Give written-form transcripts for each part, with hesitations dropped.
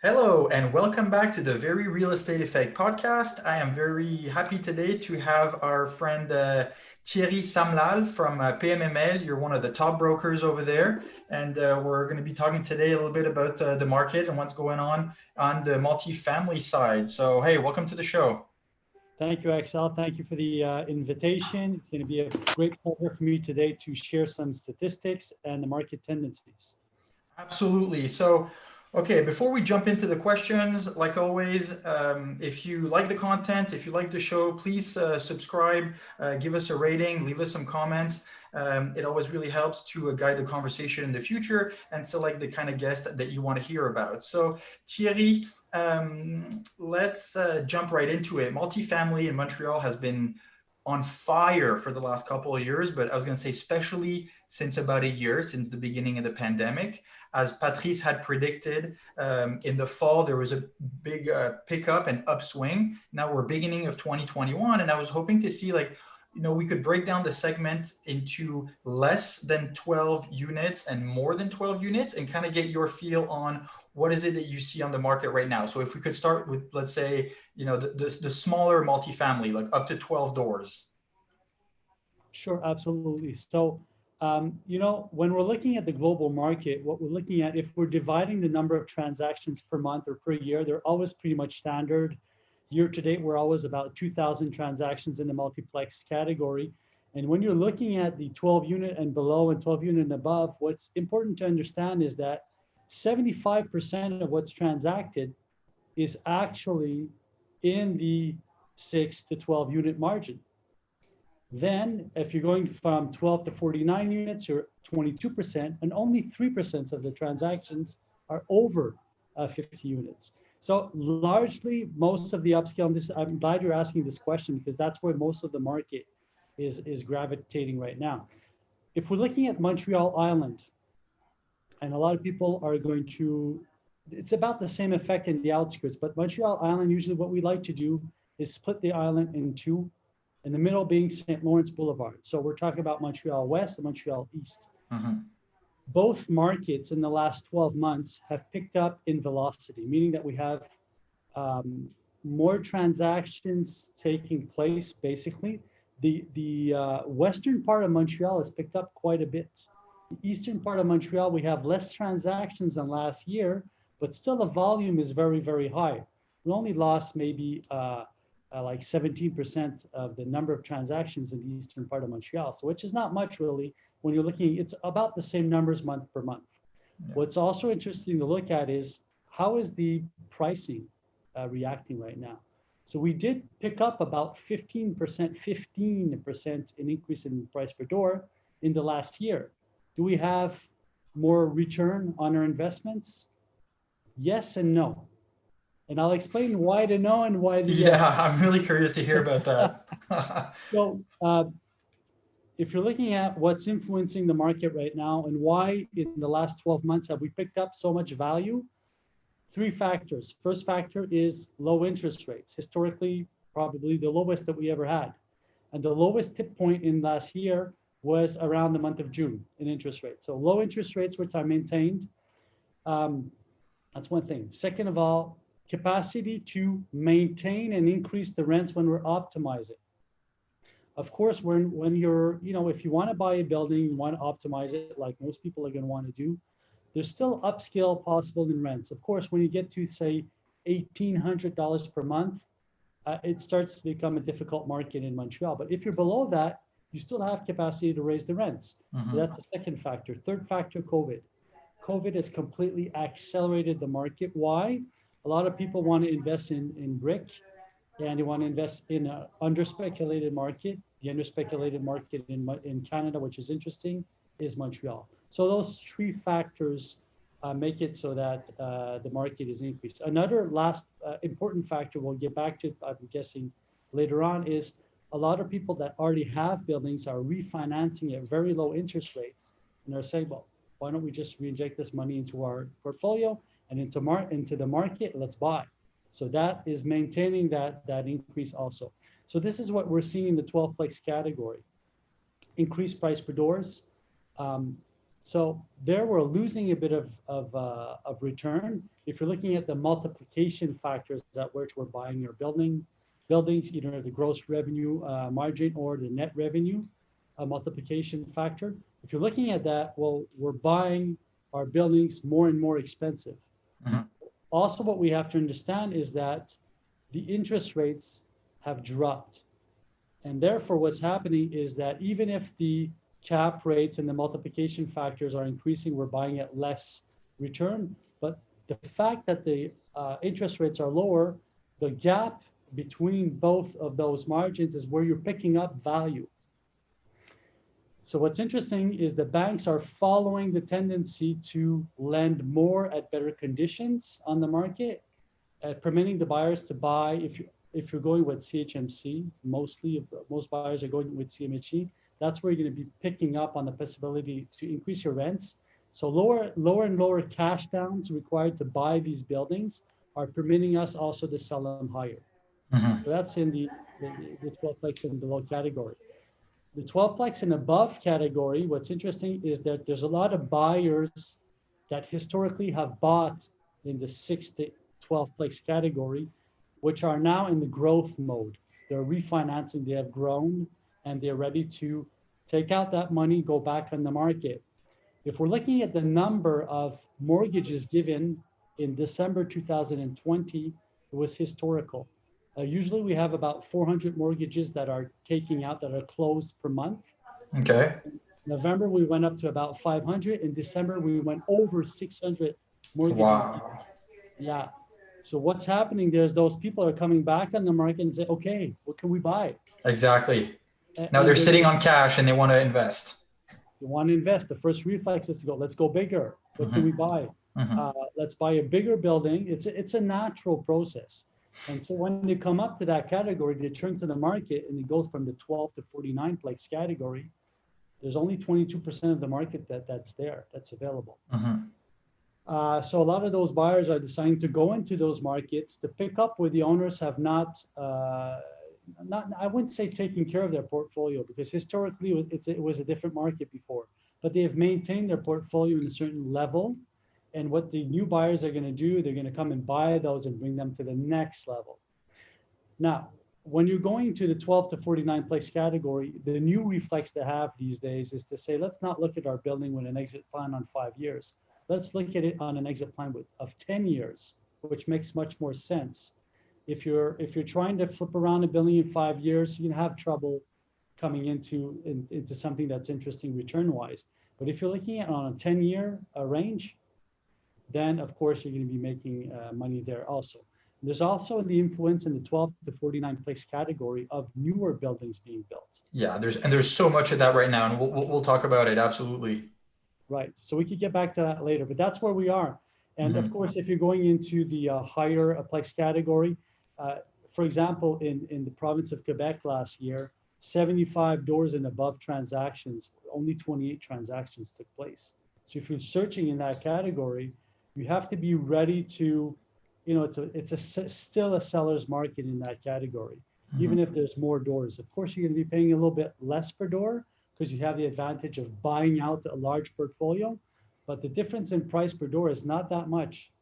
Hello and welcome back to the Very Real Estate Effect podcast. I am very happy today to have our friend Thierry Samlal from PMML. You're one of the top brokers over there, and we're going to be talking today a little bit about the market and what's going on the multifamily side. So, hey, welcome to the show. Thank you, Axel. Thank you for the invitation. It's going to be a great pleasure for me today to share some statistics and the market tendencies. Absolutely. So, okay, before we jump into the questions, like always, if you like the content, if you like the show, please subscribe, give us a rating, leave us some comments. It always really helps to guide the conversation in the future and select the kind of guest that you want to hear about. So, Thierry, let's jump right into it. Multifamily in Montreal has been on fire for the last couple of years, but I was going to say, especially since about a year, since the beginning of the pandemic. As Patrice had predicted, in the fall, there was a big pickup and upswing. Now we're beginning of 2021, and I was hoping to see we could break down the segment into less than 12 units and more than 12 units and kind of get your feel on what is it that you see on the market right now. So if we could start with, let's say, the smaller multifamily, like up to 12 doors. Sure, absolutely. When we're looking at the global market, what we're looking at, if we're dividing the number of transactions per month or per year, they're always pretty much standard. Year to date, we're always about 2,000 transactions in the multiplex category. And when you're looking at the 12 unit and below and 12 unit and above, what's important to understand is that 75% of what's transacted is actually in the 6 to 12 unit margin. Then, if you're going from 12 to 49 units, you're 22%, and only 3% of the transactions are over 50 units. So largely, most of the upscale, and this, I'm glad you're asking this question because that's where most of the market is gravitating right now. If we're looking at Montreal Island, and a lot of people are going to, it's about the same effect in the outskirts, but Montreal Island, usually what we like to do is split the island in two, in the middle being St. Lawrence Boulevard. So we're talking about Montreal West and Montreal East. Mhm. Both markets in the last 12 months have picked up in velocity, meaning that we have more transactions taking place, basically. The western part of Montreal has picked up quite a bit. The eastern part of Montreal, we have less transactions than last year, but still the volume is very, very high. We only lost maybe like 17% of the number of transactions in the eastern part of Montreal. So which is not much really when you're looking, it's about the same numbers month per month. Yeah. What's also interesting to look at is how is the pricing reacting right now? So we did pick up about 15% in increase in price per door in the last year. Do we have more return on our investments? Yes and no. And I'll explain why the no and why the yes. Yeah, I'm really curious to hear about that. So if you're looking at what's influencing the market right now and why in the last 12 months have we picked up so much value, three factors. First factor is low interest rates, historically probably the lowest that we ever had. And the lowest tip point in last year was around the month of June in interest rates. So low interest rates, which are maintained. That's one thing. Second of all, capacity to maintain and increase the rents when we're optimizing. Of course, when you're, if you want to buy a building, you want to optimize it like most people are going to want to do, there's still upscale possible in rents. Of course, when you get to say $1,800 per month, it starts to become a difficult market in Montreal. But if you're below that, you still have capacity to raise the rents. So that's the second factor. Third factor, COVID. COVID has completely accelerated the market. Why? A lot of people want to invest in brick and they want to invest in an under-speculated market. The under-speculated market in Canada, which is interesting, is Montreal. So those three factors make it so that the market is increased. Another last important factor we'll get back to, I'm guessing later on, is a lot of people that already have buildings are refinancing at very low interest rates. And they're saying, well, why don't we just reinject this money into our portfolio and into the market, let's buy. So that is maintaining that increase also. So this is what we're seeing in the 12 plex category. Increased price per doors. So there we're losing a bit of return. If you're looking at the multiplication factors at which we're buying your buildings, either the gross revenue margin or the net revenue multiplication factor. If you're looking at that, well, we're buying our buildings more and more expensive. Mhm. Also, what we have to understand is that the interest rates have dropped. And therefore, what's happening is that even if the cap rates and the multiplication factors are increasing, we're buying at less return. But the fact that the interest rates are lower, the gap between both of those margins is where you're picking up value. So what's interesting is the banks are following the tendency to lend more at better conditions on the market, permitting the buyers to buy. If you're going with CHMC, mostly if most buyers are going with CMHC, that's where you're going to be picking up on the possibility to increase your rents. So lower and lower cash downs required to buy these buildings are permitting us also to sell them higher. Mhm. So that's in the 12-plex and below category. The 12-plex and above category, what's interesting is that there's a lot of buyers that historically have bought in the 6 to 12-plex category, which are now in the growth mode. They're refinancing, they have grown, and they're ready to take out that money, go back on the market. If we're looking at the number of mortgages given in December 2020, it was historical. Usually we have about 400 mortgages that are taking out, that are closed per month. Okay. November, we went up to about 500. In December, we went over 600 mortgages. Wow. Yeah. So what's happening there is those people are coming back on the market and say, okay, what can we buy? Exactly. Now And they're they're sitting going to on cash and they want to invest. you want to invest. The first reflex is to go, let's go bigger. What can we Mhm. buy? Mhm. Let's buy a bigger building. It's a natural process. And so when you come up to that category, they turn to the market and it goes from the 12 to 49 plex category. There's only 22% of the market that's there, that's available. Mhm. So a lot of those buyers are deciding to go into those markets to pick up where the owners have not I wouldn't say taking care of their portfolio, because historically it was a different market before, but they have maintained their portfolio in a certain level. And what the new buyers are going to do, they're going to come and buy those and bring them to the next level. Now, when you're going to the 12 to 49 place category, the new reflex to have these days is to say, let's not look at our building with an exit plan on 5 years. Let's look at it on an exit plan of 10 years, which makes much more sense. If you're trying to flip around a building in 5 years, you can have trouble coming into something that's interesting return wise. But if you're looking at on a 10-year range, then of course you're going to be making money there also. There's also the influence in the 12 to 49 place category of newer buildings being built. Yeah, there's so much of that right now, and we'll talk about it. Absolutely. Right. So we could get back to that later, but that's where we are. And of Mhm. course, if you're going into the higher plex category, uh, for example, in the province of Quebec last year, 75 doors and above transactions, only 28 transactions took place. So if you're searching in that category, you have to be ready to, still a seller's market in that category, even Mhm. if there's more doors. Of course, you're going to be paying a little bit less per door because you have the advantage of buying out a large portfolio, but the difference in price per door is not that much.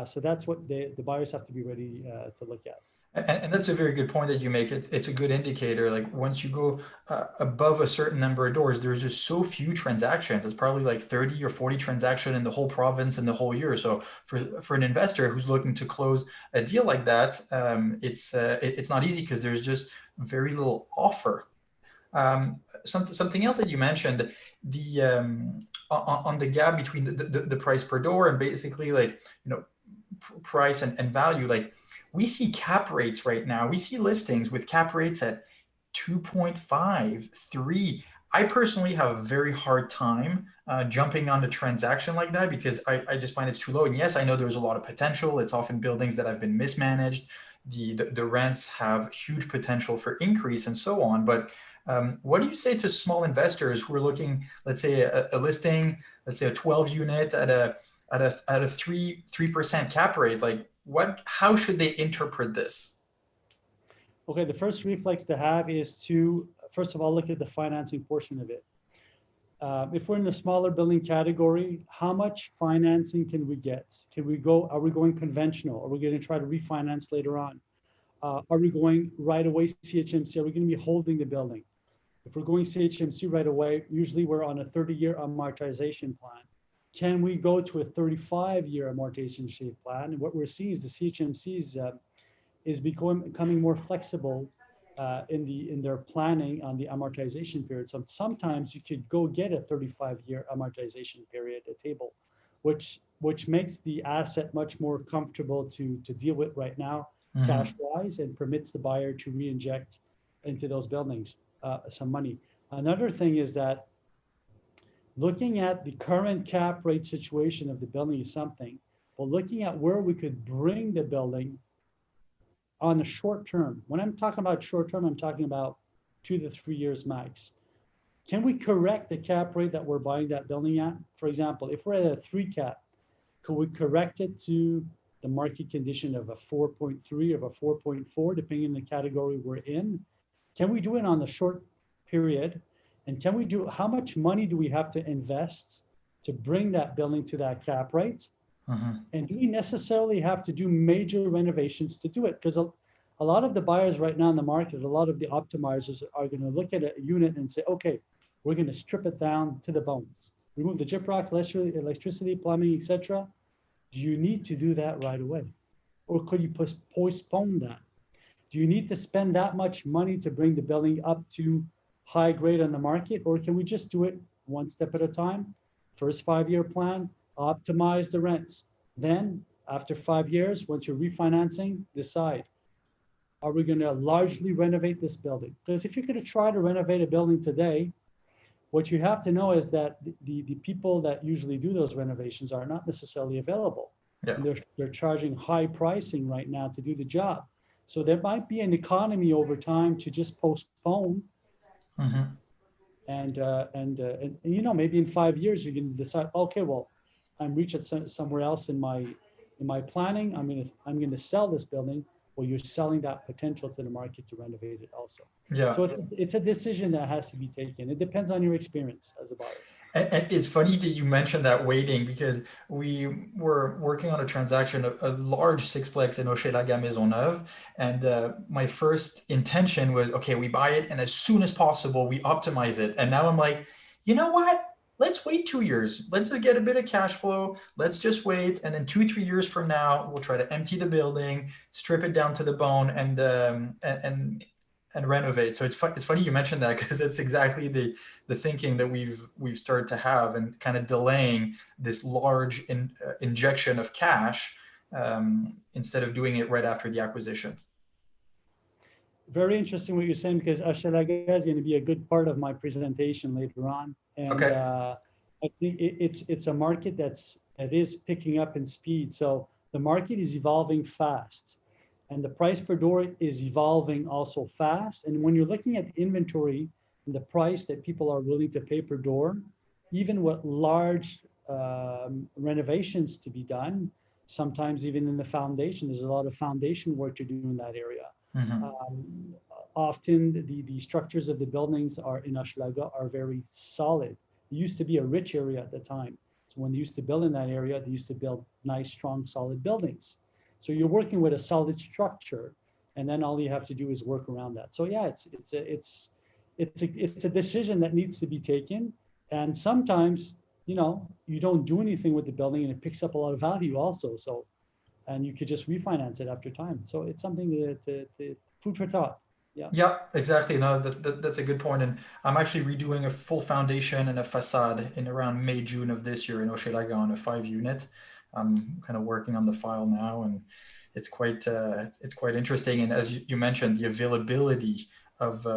So that's what the buyers have to be ready to look at. And that's a very good point that you make. It's a good indicator. Like once you go above a certain number of doors, there's just so few transactions. It's probably like 30 or 40 transactions in the whole province in the whole year. So for an investor who's looking to close a deal like that, it's not easy because there's just very little offer. Something else that you mentioned, the on the gap between the price per door and basically like price and value, like we see cap rates right now. We see listings with cap rates at 2.5, 3. I personally have a very hard time jumping on a transaction like that because I just find it's too low. And yes, I know there's a lot of potential. It's often buildings that have been mismanaged. The rents have huge potential for increase and so on. But what do you say to small investors who are looking, let's say a listing, let's say a 12 unit at a 3% cap rate? Like how should they interpret this? Okay, the first reflex to have is to, first of all, look at the financing portion of it. If we're in the smaller building category, how much financing can we get? Can we go, are we going conventional? Are we going to try to refinance later on? Are we going right away CHMC? Are we going to be holding the building? If we're going CHMC right away, usually we're on a 30-year amortization plan. Can we go to a 35-year amortization plan? And what we're seeing is the CHMCs is becoming more flexible in their planning on the amortization period. So sometimes you could go get a 35-year amortization period, a table, which makes the asset much more comfortable to deal with right now, cash-wise, and permits the buyer to re-inject into those buildings some money. Another thing is that looking at the current cap rate situation of the building is something, but looking at where we could bring the building on the short term. When I'm talking about short term, I'm talking about 2 to 3 years max. Can we correct the cap rate that we're buying that building at? For example, if we're at a 3 cap, could we correct it to the market condition of a 4.3 or a 4.4, depending on the category we're in? Can we do it on the short period? And can we do, how much money do we have to invest to bring that building to that cap rate? And do we necessarily have to do major renovations to do it? Because a lot of the buyers right now in the market, a lot of the optimizers are going to look at a unit and say, okay, we're going to strip it down to the bones, remove the gyprock, electricity, plumbing, etc. Do you need to do that right away? Or could you postpone that? Do you need to spend that much money to bring the building up to high grade on the market? Or can we just do it one step at a time? First 5-year plan, optimize the rents. Then after 5 years, once you're refinancing, decide, are we going to largely renovate this building? Because if you're going to try to renovate a building today, what you have to know is that the people that usually do those renovations are not necessarily available. Yeah. And they're charging high pricing right now to do the job. So there might be an economy over time to just postpone. And you know, maybe in 5 years you can decide, okay, well, I'm reaching somewhere else in my planning. I'm gonna sell this building. Well, you're selling that potential to the market to renovate it also. Yeah. So it's a decision that has to be taken. It depends on your experience as a buyer. And it's funny that you mentioned that waiting, because we were working on a transaction, a large sixplex in Hochelaga Maisonneuve. And my first intention was, okay, we buy it and as soon as possible, we optimize it. And now I'm like, you know what? Let's wait 2 years. Let's just get a bit of cash flow. Let's just wait. And then 2, 3 years from now, we'll try to empty the building, strip it down to the bone, and renovate. So it's funny you mentioned that, because it's exactly the thinking that we've started to have, and kind of delaying this large injection of cash instead of doing it right after the acquisition. Very interesting what you're saying, because Hochelaga is going to be a good part of my presentation later on. And okay. I think it's a market that is picking up in speed. So the market is evolving fast, and the price per door is evolving also fast. And when you're looking at inventory and the price that people are willing to pay per door, even with large renovations to be done, sometimes even in the foundation, there's a lot of foundation work to do in that area. Often the structures of the buildings in Hochelaga are very solid. It used to be a rich area at the time. So when they used to build in that area, they used to build nice, strong, solid buildings. So you're working with a solid structure, and then all you have to do is work around that. So yeah, it's a decision that needs to be taken. And sometimes, you know, you don't do anything with the building and it picks up a lot of value also. So, and you could just refinance it after time. So it's something to food for thought. Yeah. Yeah, exactly. No, that's a good point. And I'm actually redoing a full foundation and a facade in around May, June of this year in Hochelaga on a 5-unit. I'm kind of working on the file now, and it's quite interesting. And as you mentioned, the availability of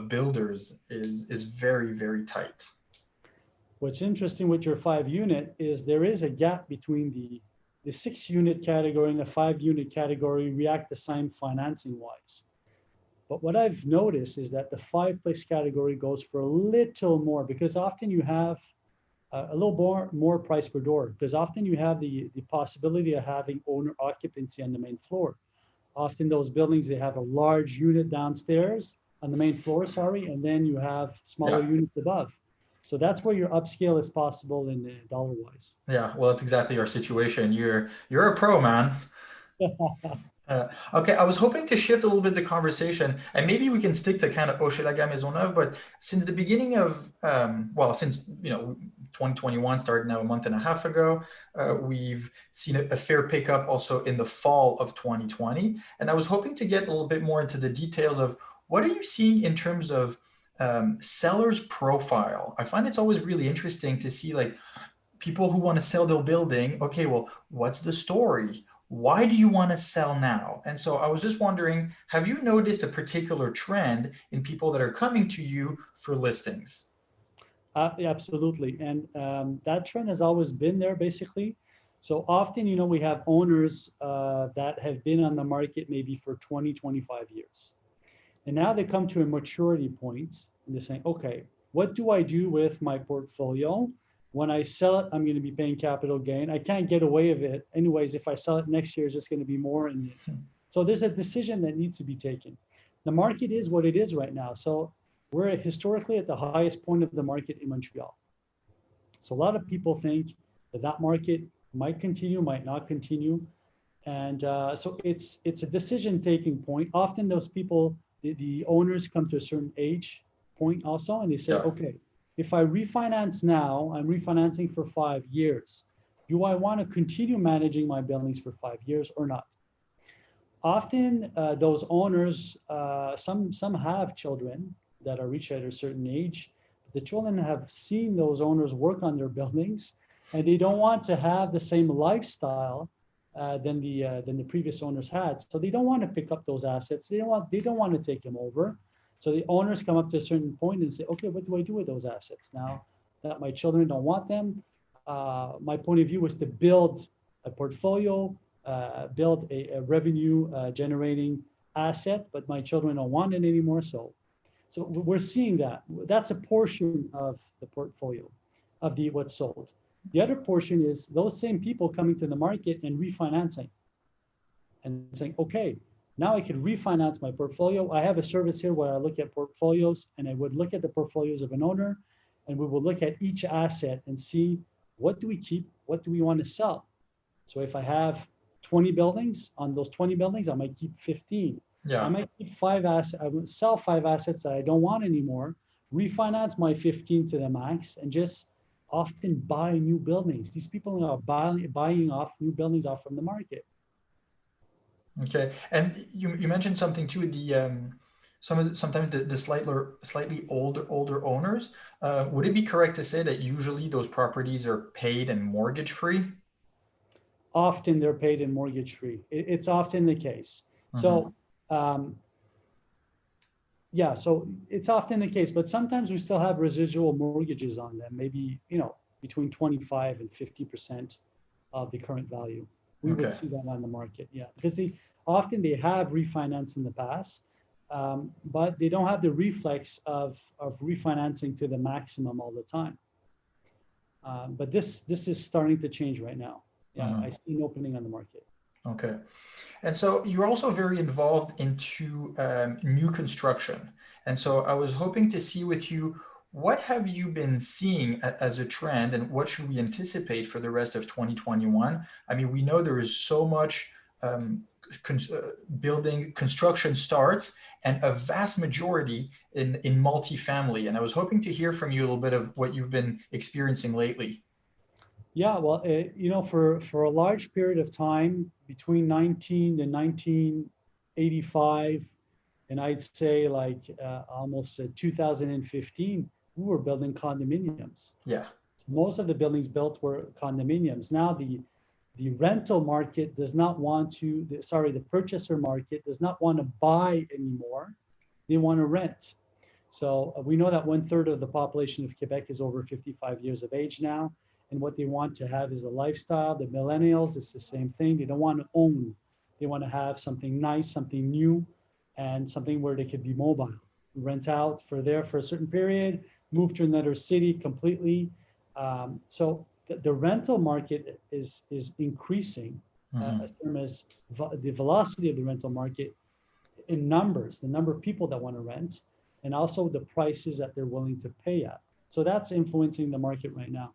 builders is very, very tight. What's interesting with your 5-unit is there is a gap between the 6-unit category and the 5-unit category react the same financing wise. But what I've noticed is that the 5-plex category goes for a little more, because often you have a little more price per door, because often you have the possibility of having owner occupancy on the main floor. Often those buildings, they have a large unit downstairs on the main floor, and then you have smaller units above. So that's where your upscale is possible in dollar wise. Yeah, well, that's exactly our situation. You're a pro, man. Okay, I was hoping to shift a little bit the conversation, and maybe we can stick to kind of Hochelaga Maisonneuve. But since the beginning of, well, since 2021 started now a month and a half ago, we've seen a fair pickup also in the fall of 2020. And I was hoping to get a little bit more into the details of what are you seeing in terms of sellers' profile. I find it's always really interesting to see like people who want to sell their building. Okay, well, what's the story? Why do you want to sell now? And so I was just wondering, have you noticed a particular trend in people that are coming to you for listings? Yeah, absolutely. And that trend has always been there, basically. So often, we have owners that have been on the market maybe for 20, 25 years. And now they come to a maturity point and they're saying, okay, what do I do with my portfolio? When I sell it, I'm going to be paying capital gain. I can't get away with it. Anyways, if I sell it next year, it's just going to be more. And so there's a decision that needs to be taken. The market is what it is right now. So we're historically at the highest point of the market in Montreal. So a lot of people think that that market might continue, might not continue. And so it's a decision taking point. Often those people, the owners come to a certain age point also, and they say, Yeah. okay, if I refinance now, I'm refinancing for 5 years. Do I want to continue managing my buildings for 5 years or not? Often those owners, some have children that are reached at a certain age. The children have seen those owners work on their buildings, and they don't want to have the same lifestyle than the previous owners had. So they don't want to pick up those assets. They don't want to take them over. So the owners come up to a certain point and say, okay, what do I do with those assets now that my children don't want them? My point of view was to build a portfolio, build a revenue generating asset, but my children don't want it anymore. So we're seeing that. That's a portion of the portfolio of what's sold. The other portion is those same people coming to the market and refinancing and saying, okay, now I can refinance my portfolio. I have a service here where I look at portfolios, and I would look at the portfolios of an owner, and we will look at each asset and see what do we keep, what do we want to sell. So if I have 20 buildings, on those 20 buildings, I might keep 15. Yeah. I might keep 5 assets. I would sell 5 assets that I don't want anymore, refinance my 15 to the max, and just often buy new buildings. These people are buying off new buildings off from the market. Okay. And you mentioned something too, sometimes the slightly older owners. Would it be correct to say that usually those properties are paid and mortgage free? Often they're paid and mortgage free. It's often the case. So yeah, so it's often the case, but sometimes we still have residual mortgages on them, maybe, between 25 and 50% of the current value. We would see that on the market, yeah, because they have refinanced in the past, but they don't have the reflex of refinancing to the maximum all the time. But this is starting to change right now. Yeah, I see an opening on the market. Okay. And so you're also very involved into new construction. And so I was hoping to see with you, what have you been seeing as a trend, and what should we anticipate for the rest of 2021? I mean, we know there is so much building construction starts, and a vast majority in multifamily. And I was hoping to hear from you a little bit of what you've been experiencing lately. Yeah, well, for a large period of time between 19 and 1985, and I'd say like almost 2015, we were building condominiums. Yeah. So most of the buildings built were condominiums. Now the rental market does not want to, the purchaser market does not want to buy anymore. They want to rent. So we know that 1/3 of the population of Quebec is over 55 years of age now. And what they want to have is a lifestyle. The millennials, it's the same thing. They don't want to own. They want to have something nice, something new, and something where they could be mobile. Rent out for a certain period, move to another city completely. So the rental market is increasing as term as the velocity of the rental market in numbers, the number of people that want to rent, and also the prices that they're willing to pay at. So that's influencing the market right now.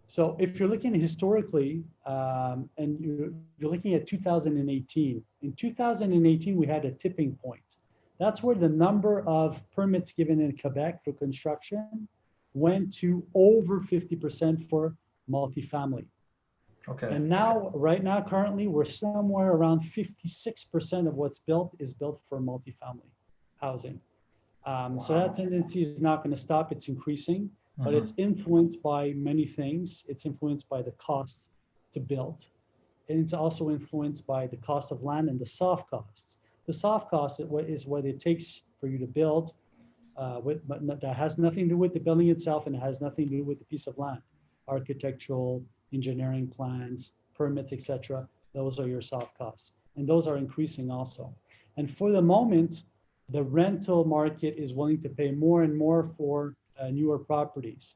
So if you're looking historically, and you're looking at 2018, in 2018, we had a tipping point. That's where the number of permits given in Quebec for construction went to over 50% for multifamily. Okay. And now, right now, currently, we're somewhere around 56% of what's built is built for multifamily housing. So that tendency is not going to stop. It's increasing, but it's influenced by many things. It's influenced by the costs to build. And it's also influenced by the cost of land and the soft costs. The soft cost is what it takes for you to build, but that has nothing to do with the building itself, and it has nothing to do with the piece of land. Architectural, engineering plans, permits, etc. Those are your soft costs, and those are increasing also. And for the moment, the rental market is willing to pay more and more for newer properties.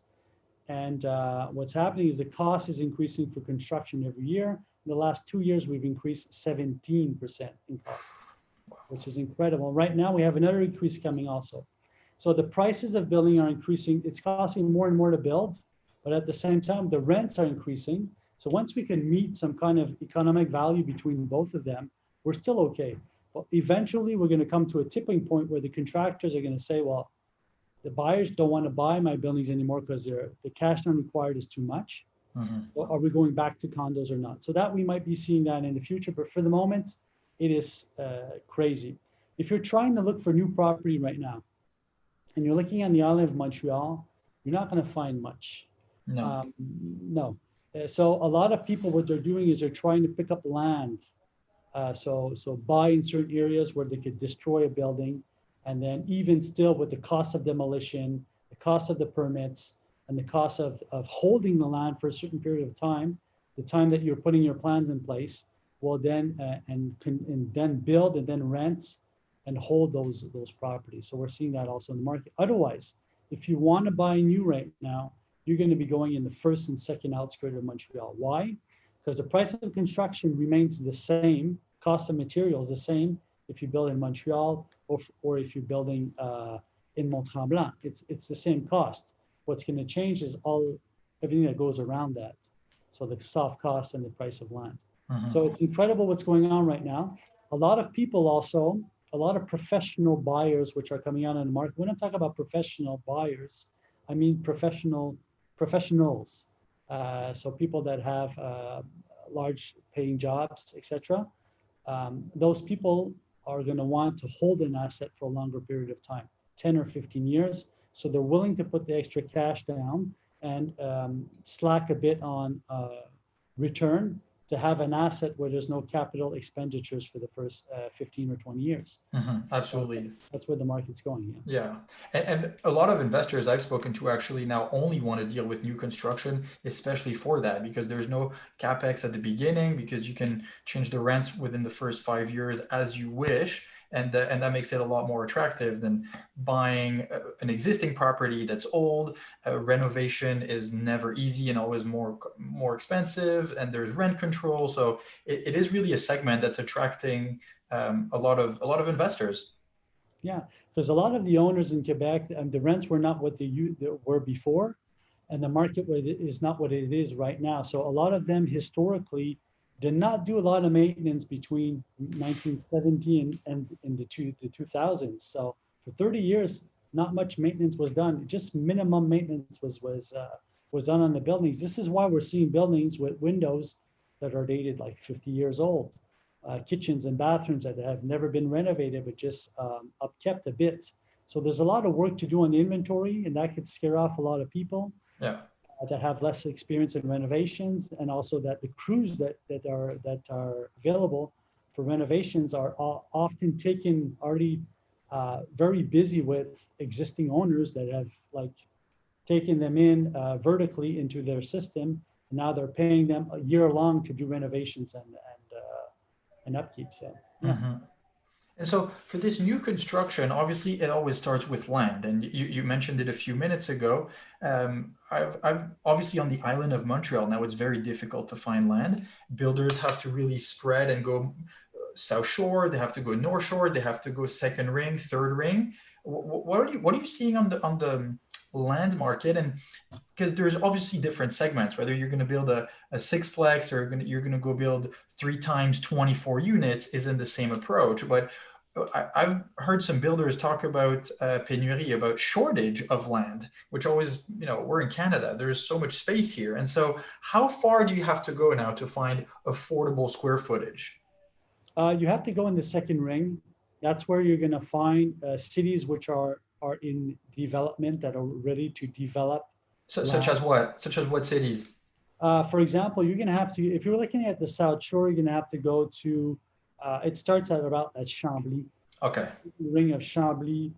And what's happening is the cost is increasing for construction every year. In the last 2 years, we've increased 17% in cost, which is incredible. Right now, we have another increase coming also. So the prices of building are increasing. It's costing more and more to build, but at the same time, the rents are increasing. So once we can meet some kind of economic value between both of them, we're still okay. But eventually, we're going to come to a tipping point where the contractors are going to say, well, the buyers don't want to buy my buildings anymore because the cash down required is too much. So are we going back to condos or not? So that we might be seeing that in the future, but for the moment, it is crazy. If you're trying to look for new property right now, and you're looking on the island of Montreal, you're not going to find much. No. No. So a lot of people, what they're doing is they're trying to pick up land. So buy in certain areas where they could destroy a building, and then even still with the cost of demolition, the cost of the permits, and the cost of holding the land for a certain period of time, the time that you're putting your plans in place, well then and then build and then rent and hold those properties. So we're seeing that also in the market. Otherwise, if you want to buy new right now, you're going to be going in the first and second outskirts of Montreal. Why? Because the price of construction remains the same, cost of materials the same if you build in Montreal or if you're building in Montreal. It's the same cost. What's going to change is everything that goes around that. So the soft costs and the price of land. So it's incredible what's going on right now. A lot of people also, a lot of professional buyers which are coming out on the market. When I'm talking about professional buyers, I mean professionals. So people that have large paying jobs, etc. Those people are going to want to hold an asset for a longer period of time, 10 or 15 years. So they're willing to put the extra cash down and slack a bit on return to have an asset where there's no capital expenditures for the first 15 or 20 years. Absolutely. So that's where the market's going. Yeah. And a lot of investors I've spoken to actually now only want to deal with new construction, especially for that, because there's no capex at the beginning, because you can change the rents within the first 5 years as you wish. And that makes it a lot more attractive than buying an existing property that's old. Renovation is never easy and always more expensive, and there's rent control. So it is really a segment that's attracting a lot of investors. Yeah, because a lot of the owners in Quebec, the rents were not what they were before, and the market is not what it is right now. So a lot of them historically did not do a lot of maintenance between 1970 and the 2000s. So for 30 years, not much maintenance was done. Just minimum maintenance was done on the buildings. This is why we're seeing buildings with windows that are dated like 50 years old. Kitchens and bathrooms that have never been renovated, but just upkept a bit. So there's a lot of work to do on the inventory, and that could scare off a lot of people that have less experience in renovations, and also that the crews that are available for renovations are often taken already very busy with existing owners that have like taken them in vertically into their system. And now they're paying them a year long to do renovations and upkeep. So yeah. And so for this new construction, obviously it always starts with land, and you mentioned it a few minutes ago. I've obviously on the island of Montreal now, it's very difficult to find land. Builders have to really spread and go South Shore, they have to go North Shore, they have to go second ring, third ring. What are you seeing on the land market? And because there's obviously different segments, whether you're going to build a sixplex or you're going to go build 3 times 24 units isn't the same approach. But I've heard some builders talk about penury, about shortage of land, which always, we're in Canada, there's so much space here. And so how far do you have to go now to find affordable square footage? You have to go in the second ring. That's where you're going to find cities which are in development that are ready to develop Such land. as what? Such as what cities? For example, you're going to have to, if you're looking at the South Shore, you're going to have to go to, it starts at Chambly, Okay. ring of Chambly,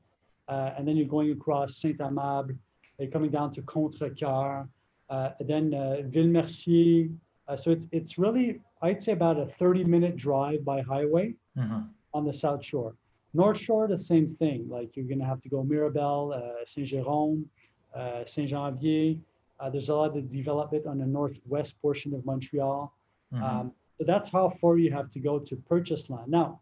and then you're going across Saint-Amable, you're coming down to Contrecoeur, then Ville-Mercier. So it's really, I'd say about a 30-minute drive by highway Mhm. on the South Shore. North Shore, the same thing. Like you're going to have to go Mirabel, Saint-Jérôme, Saint-Janvier. There's a lot of development on the northwest portion of Montreal. Mhm. So that's how far you have to go to purchase land. Now,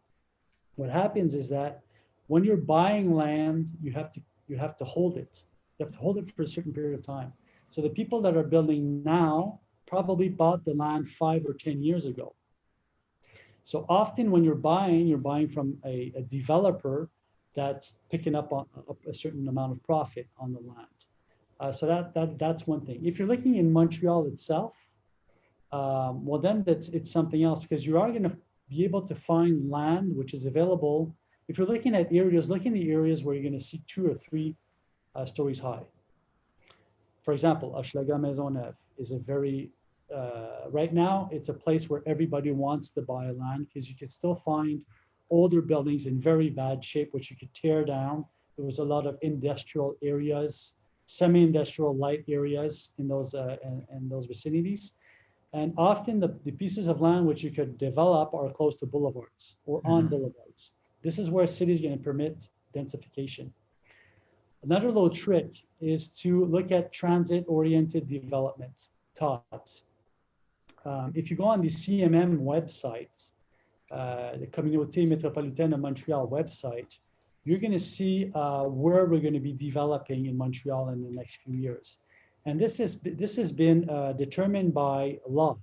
what happens is that when you're buying land, you have to hold it. You have to hold it for a certain period of time. So the people that are building now probably bought the land 5 or 10 years ago. So often when you're buying from a developer that's picking up on a certain amount of profit on the land. So that's one thing. If you're looking in Montreal itself, well then it's something else because you are going to be able to find land which is available. If you're looking at areas, look in the areas where you're going to see 2 or 3 stories high. For example, Hochelaga Maisonneuve is a very, right now, it's a place where everybody wants to buy land because you can still find older buildings in very bad shape, which you could tear down. There was a lot of industrial areas, semi-industrial light areas in those vicinities. And often the pieces of land which you could develop are close to boulevards or on Mhm. boulevards. This is where cities are going to permit densification. Another little trick is to look at transit-oriented development, TODs. If you go on the CMM website, the Communauté Métropolitaine de Montréal website, you're going to see where we're going to be developing in Montreal in the next few years. And this has been determined by law.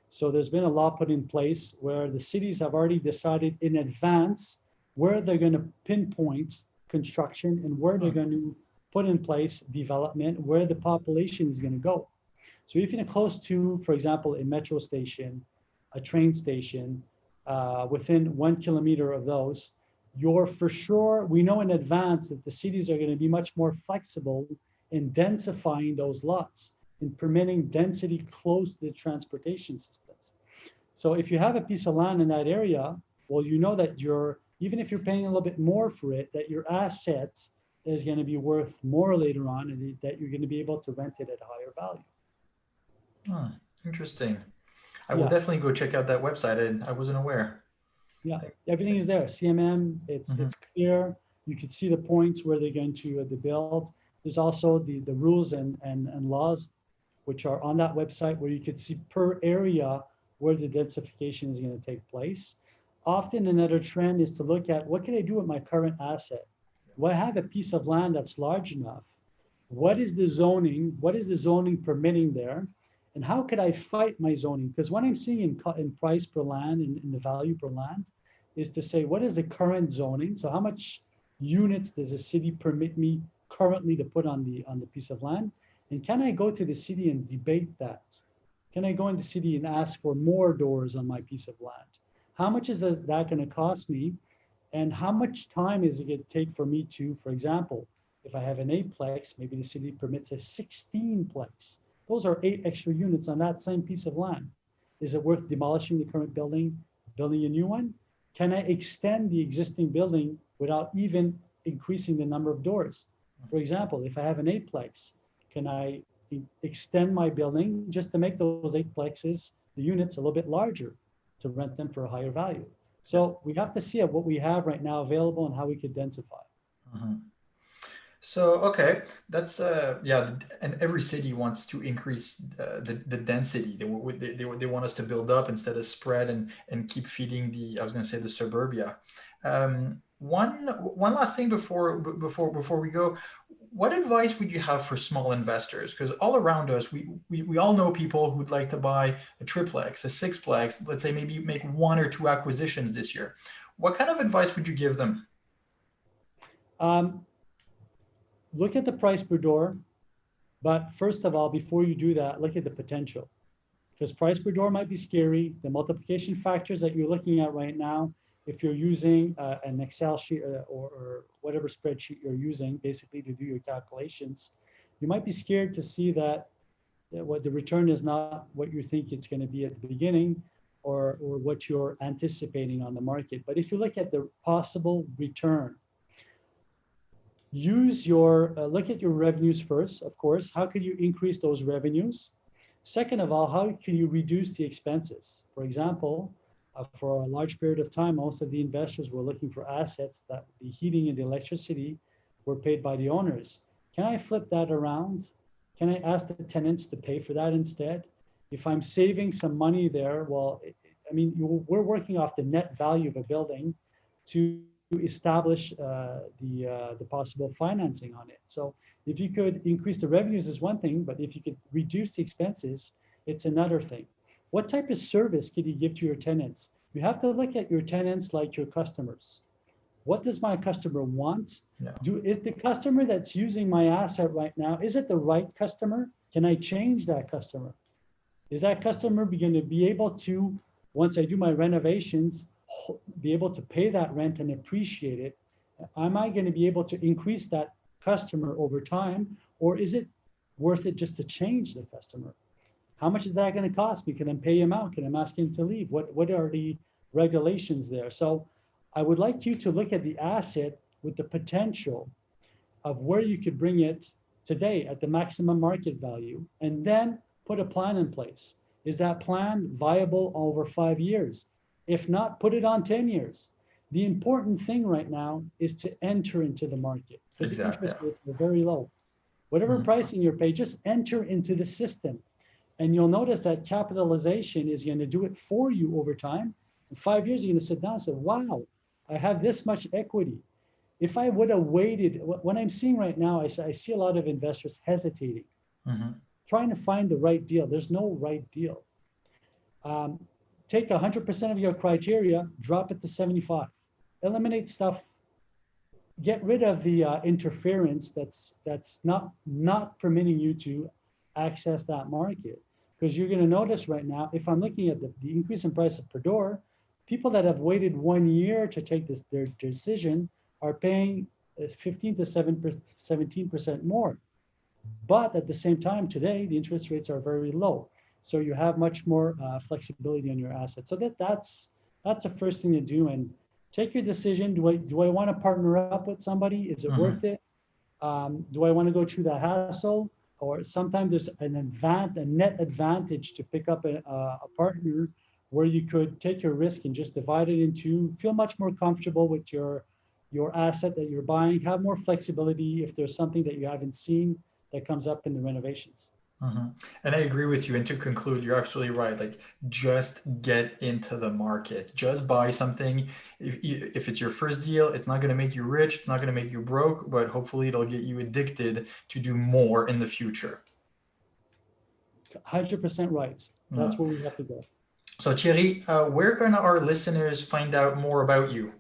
So there's been a law put in place where the cities have already decided in advance where they're going to pinpoint construction and where they're going to put in place development, where the population is going to go. So if you're close to, for example, a metro station, a train station, within 1 kilometer of those, you're for sure, we know in advance that the cities are going to be much more flexible in densifying those lots and permitting density close to the transportation systems. So if you have a piece of land in that area, well, you know that even if you're paying a little bit more for it, that your asset is going to be worth more later on and that you're going to be able to rent it at a higher value. Huh, interesting. I will Yeah, definitely go check out that website. I wasn't aware. yeah, Thank- everything is there. CMM, Mhm. it's clear. You can see the points where they're going to build. There's also the rules and laws which are on that website where you could see per area where the densification is going to take place. Often another trend is to look at what can I do with my current asset? Do I have a piece of land that's large enough? What is the zoning? What is the zoning permitting there? And how could I fight my zoning? Because what I'm seeing in price per land and in the value per land is to say, what is the current zoning? So how much units does the city permit me currently to put on the piece of land? And can I go to the city and debate that? Can I go in the city and ask for more doors on my piece of land? How much is that going to cost me? And how much time is it going to take for me to, for example, if I have an 8-plex, maybe the city permits a 16-plex. Those are 8 extra units on that same piece of land. Is it worth demolishing the current building, building a new one? Can I extend the existing building without even increasing the number of doors? For example, if I have an 8-plex, can I extend my building just to make those 8-plexes, the units, a little bit larger to rent them for a higher value? Yeah. So we have to see what we have right now available and how we could densify. Mhm. So, okay, that's yeah, and every city wants to increase the density. They want us to build up instead of spread and keep feeding the, I was going to say, the suburbia. One last thing before we go, what advice would you have for small investors? Because all around us, we all know people who'd like to buy a triplex, a sixplex, let's say maybe make one or two acquisitions this year. What kind of advice would you give them? Um, Look at the price per door, but first of all, before you do that, look at the potential. Because price per door might be scary. The multiplication factors that you're looking at right now, if you're using an Excel sheet or whatever spreadsheet you're using, basically to do your calculations, you might be scared to see that what the return is not what you think it's going to be at the beginning or what you're anticipating on the market. But if you look at the possible return, use your look at your revenues first, of course. How can you increase those revenues? Second of all, how can you reduce the expenses? For example, for a large period of time, most of the investors were looking for assets that the heating and the electricity were paid by the owners. Can I flip that around? Can I ask the tenants to pay for that instead? If I'm saving some money there, well, I mean, we're working off the net value of a building to establish the possible financing on it. So if you could increase the revenues is one thing, but if you could reduce the expenses, it's another thing. What type of service could you give to your tenants? You have to look at your tenants like your customers. What does my customer want? Yeah. Is the customer that's using my asset right now, is it the right customer? Can I change that customer? Is that customer going to be able to, once I do my renovations, be able to pay that rent and appreciate it? Am I going to be able to increase that customer over time? Or is it worth it just to change the customer? How much is that going to cost me? Can I pay him out? Can I ask him to leave? What are the regulations there? So I would like you to look at the asset with the potential of where you could bring it today at the maximum market value, and then put a plan in place. Is that plan viable over 5 years? If not, put it on 10 years. The important thing right now is to enter into the market because the Exactly. interest rates are very low. Whatever Mhm. pricing you're paid, just enter into the system. And you'll notice that capitalization is going to do it for you over time. In 5 years, you're going to sit down and say, wow, I have this much equity. If I would have waited, what I'm seeing right now, I see a lot of investors hesitating, Mhm. trying to find the right deal. There's no right deal. Um, Take 100% of your criteria, drop it to 75. Eliminate stuff. Get rid of the interference that's not permitting you to access that market. Because you're going to notice right now, if I'm looking at the increase in price per door, people that have waited 1 year to take their decision are paying 15 to 17% more. But at the same time, today, the interest rates are very low. So you have much more flexibility on your assets. So that's the first thing to do. And take your decision. Do I want to partner up with somebody? Is it worth Mhm. it? Do I want to go through the hassle? Or sometimes there's a net advantage to pick up a partner where you could take your risk and just divide it into, feel much more comfortable with your asset that you're buying, have more flexibility if there's something that you haven't seen that comes up in the renovations. Mhm. And I agree with you. And to conclude, you're absolutely right. Like, just get into the market. Just buy something. If it's your first deal, it's not going to make you rich. It's not going to make you broke, but hopefully it'll get you addicted to do more in the future. 100% right. Yeah. That's where we have to go. So Thierry, where can our listeners find out more about you?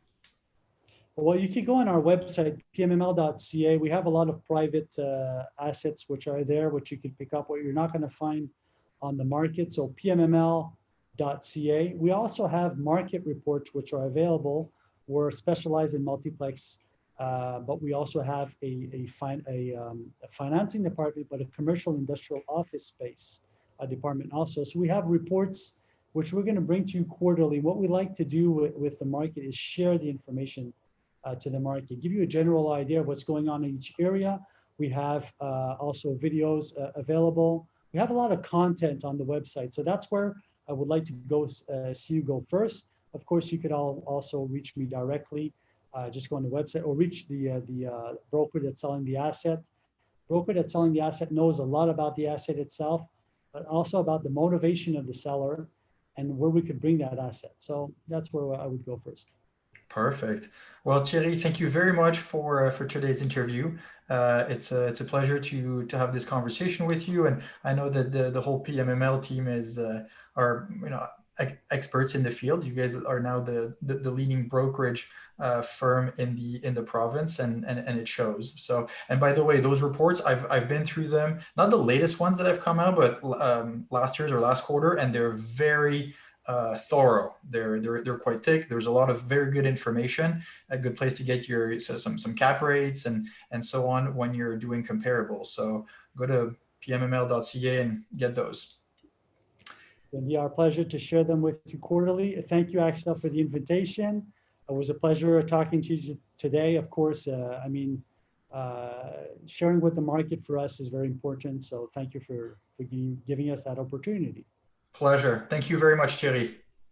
Well, you could go on our website, pmml.ca. We have a lot of private assets which are there, which you could pick up, what you're not going to find on the market. So pmml.ca. We also have market reports which are available. We're specialized in multiplex, but we also have a financing department, but a commercial industrial office space department also. So we have reports which we're going to bring to you quarterly. What we like to do with the market is share the information to the market, give you a general idea of what's going on in each area. We have also videos available. We have a lot of content on the website. So that's where I would like to go see you go first. Of course, you could also reach me directly just go on the website or reach the broker that's selling the asset. Broker that's selling the asset knows a lot about the asset itself, but also about the motivation of the seller and where we could bring that asset. So that's where I would go first. Perfect. Well, Thierry, thank you very much for today's interview. It's a pleasure to have this conversation with you, and I know that the whole PMML team is are experts in the field. You guys are now the leading brokerage firm in the province, and it shows. So, and by the way, those reports I've been through them. Not the latest ones that have come out, but last year's or last quarter, and they're very thorough. They're quite thick. There's a lot of very good information. A good place to get your some cap rates and so on when you're doing comparables. So go to pmml.ca and get those. It'd be our pleasure to share them with you quarterly. Thank you, Axel, for the invitation. It was a pleasure talking to you today. Of course, sharing with the market for us is very important. So thank you for giving us that opportunity. Pleasure. Thank you very much, Thierry.